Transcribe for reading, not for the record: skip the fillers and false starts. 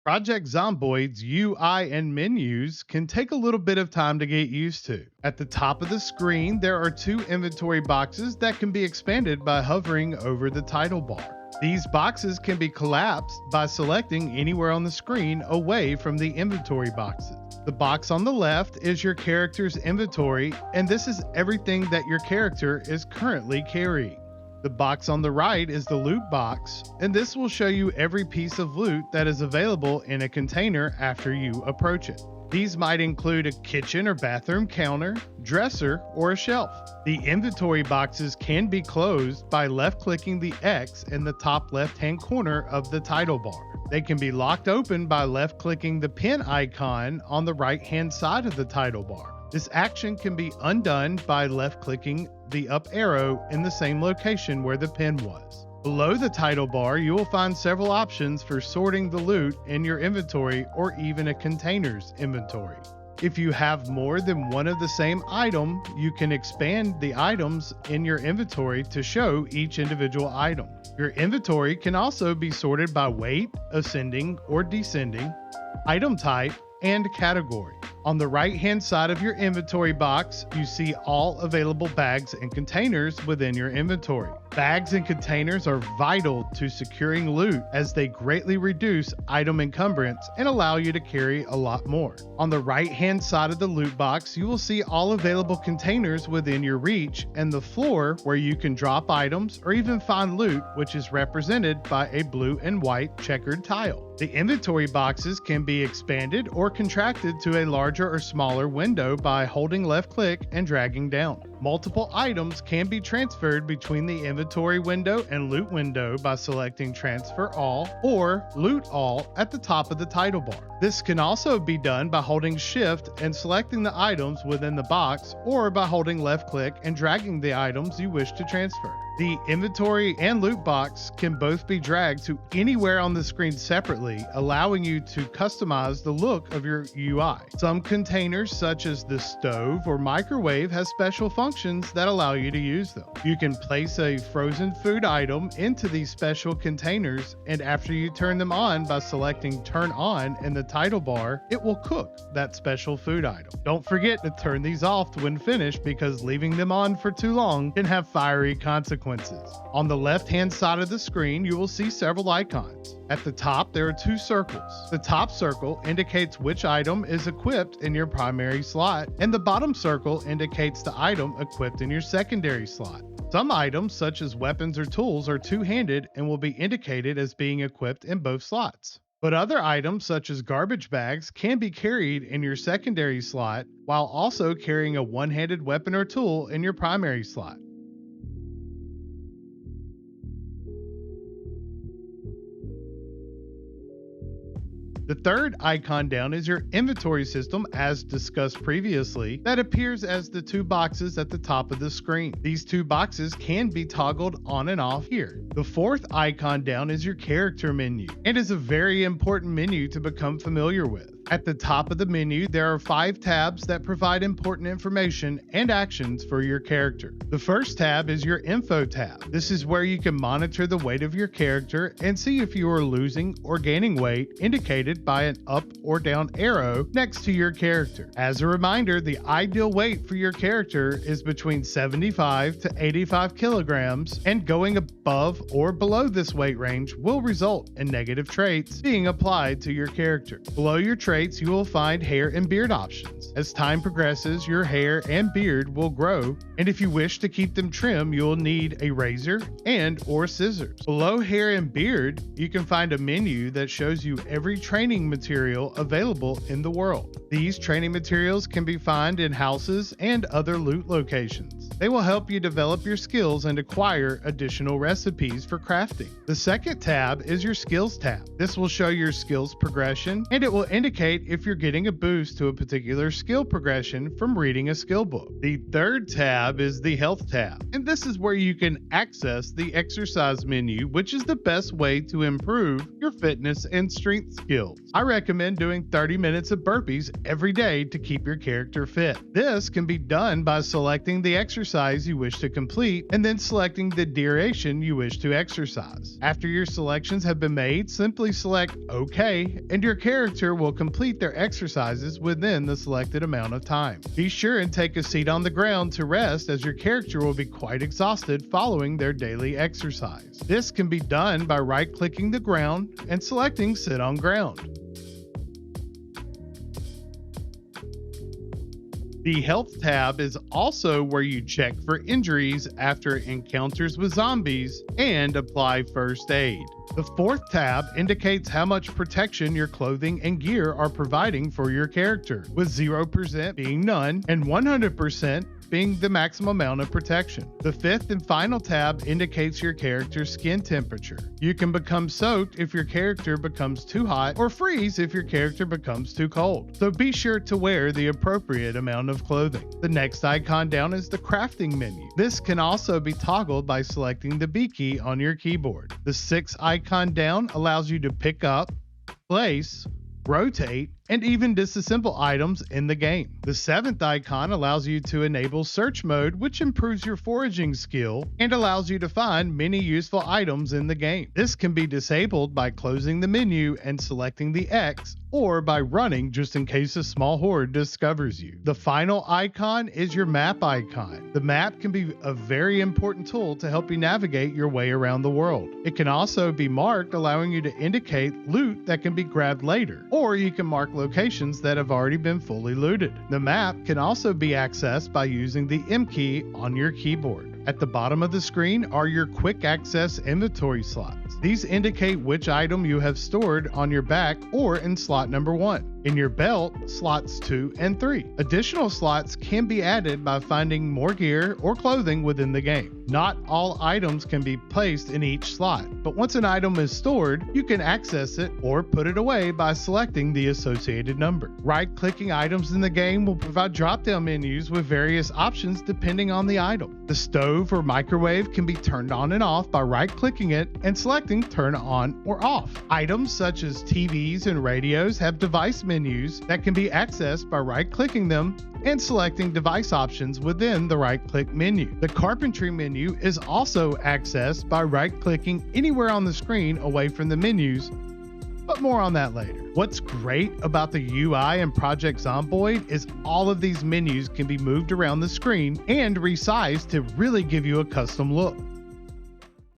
Project Zomboid's UI and menus can take a little bit of time to get used to. At the top of the screen, there are two inventory boxes that can be expanded by hovering over the title bar. These boxes can be collapsed by selecting anywhere on the screen away from the inventory boxes. The box on the left is your character's inventory, and this is everything that your character is currently carrying. The box on the right is the loot box, and this will show you every piece of loot that is available in a container after you approach it. These might include a kitchen or bathroom counter, dresser, or a shelf. The inventory boxes can be closed by left-clicking the X in the top left-hand corner of the title bar. They can be locked open by left-clicking the pen icon on the right-hand side of the title bar. This action can be undone by left-clicking the up arrow in the same location where the pen was. Below the title bar, you will find several options for sorting the loot in your inventory or even a container's inventory. If you have more than one of the same item, you can expand the items in your inventory to show each individual item. Your inventory can also be sorted by weight, ascending or descending, item type, and category. On the right-hand side of your inventory box, you see all available bags and containers within your inventory. Bags and containers are vital to securing loot as they greatly reduce item encumbrance and allow you to carry a lot more. On the right-hand side of the loot box, you will see all available containers within your reach and the floor where you can drop items or even find loot, which is represented by a blue and white checkered tile. The inventory boxes can be expanded or contracted to a larger or smaller window by holding left click and dragging down. Multiple items can be transferred between the inventory window and loot window by selecting transfer all or loot all at the top of the title bar. This can also be done by holding shift and selecting the items within the box or by holding left click and dragging the items you wish to transfer. The inventory and loot box can both be dragged to anywhere on the screen separately, allowing you to customize the look of your UI. Some containers, such as the stove or microwave, has special functions that allow you to use them. You can place a frozen food item into these special containers, and after you turn them on by selecting turn on in the title bar, it will cook that special food item. Don't forget to turn these off when finished, because leaving them on for too long can have fiery consequences. On the left-hand side of the screen, you will see several icons. At the top, there are two circles. The top circle indicates which item is equipped in your primary slot, and the bottom circle indicates the item equipped in your secondary slot. Some items, such as weapons or tools, are two-handed and will be indicated as being equipped in both slots. But other items, such as garbage bags, can be carried in your secondary slot while also carrying a one-handed weapon or tool in your primary slot. The third icon down is your inventory system, as discussed previously, that appears as the two boxes at the top of the screen. These two boxes can be toggled on and off here. The fourth icon down is your character menu, and is a very important menu to become familiar with. At the top of the menu, there are 5 tabs that provide important information and actions for your character. The first tab is your info tab. This is where you can monitor the weight of your character and see if you are losing or gaining weight, indicated by an up or down arrow next to your character. As a reminder, the ideal weight for your character is between 75 to 85 kilograms, and going above or below this weight range will result in negative traits being applied to your character. Below your traits, you will find hair and beard options. As time progresses, your hair and beard will grow, and if you wish to keep them trim, you'll need a razor and or scissors. Below hair and beard, you can find a menu that shows you every training material available in the world. These training materials can be found in houses and other loot locations. They will help you develop your skills and acquire additional recipes for crafting. The second tab is your skills tab. This will show your skills progression, and it will indicate indicate if you're getting a boost to a particular skill progression from reading a skill book. The third tab is the health tab, and this is where you can access the exercise menu, which is the best way to improve your fitness and strength skills. I recommend doing 30 minutes of burpees every day to keep your character fit. This can be done by selecting the exercise you wish to complete and then selecting the duration you wish to exercise. After your selections have been made, simply select OK, and your character will complete their exercises within the selected amount of time. Be sure and take a seat on the ground to rest, as your character will be quite exhausted following their daily exercise. This can be done by right-clicking the ground and selecting Sit on Ground. The Health tab is also where you check for injuries after encounters with zombies and apply first aid. The fourth tab indicates how much protection your clothing and gear are providing for your character, with 0% being none and 100% being the maximum amount of protection. The fifth and final tab indicates your character's skin temperature. You can become soaked if your character becomes too hot, or freeze if your character becomes too cold. So be sure to wear the appropriate amount of clothing. The next icon down is the crafting menu. This can also be toggled by selecting the B key on your keyboard. The sixth icon down allows you to pick up, place, rotate, and even disassemble items in the game. The seventh icon allows you to enable search mode, which improves your foraging skill and allows you to find many useful items in the game. This can be disabled by closing the menu and selecting the X, or by running just in case a small horde discovers you. The final icon is your map icon. The map can be a very important tool to help you navigate your way around the world. It can also be marked, allowing you to indicate loot that can be grabbed later, or you can mark locations that have already been fully looted. The map can also be accessed by using the M key on your keyboard. At the bottom of the screen are your quick access inventory slots. These indicate which item you have stored on your back or in slot number 1. In your belt, slots 2 and 3. Additional slots can be added by finding more gear or clothing within the game. Not all items can be placed in each slot, but once an item is stored, you can access it or put it away by selecting the associated number. Right-clicking items in the game will provide drop-down menus with various options depending on the item. The stove or microwave can be turned on and off by right-clicking it and selecting Turn On or Off. Items such as TVs and radios have device menus that can be accessed by right-clicking them and selecting device options within the right-click menu. The carpentry menu is also accessed by right-clicking anywhere on the screen away from the menus, but more on that later. What's great about the UI in Project Zomboid is all of these menus can be moved around the screen and resized to really give you a custom look.